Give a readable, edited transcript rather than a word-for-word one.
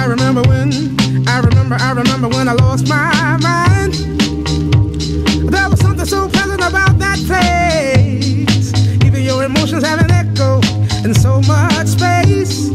I remember when I lost my mind. There was something so pleasant about that place. Even your emotions have an echo in so much space.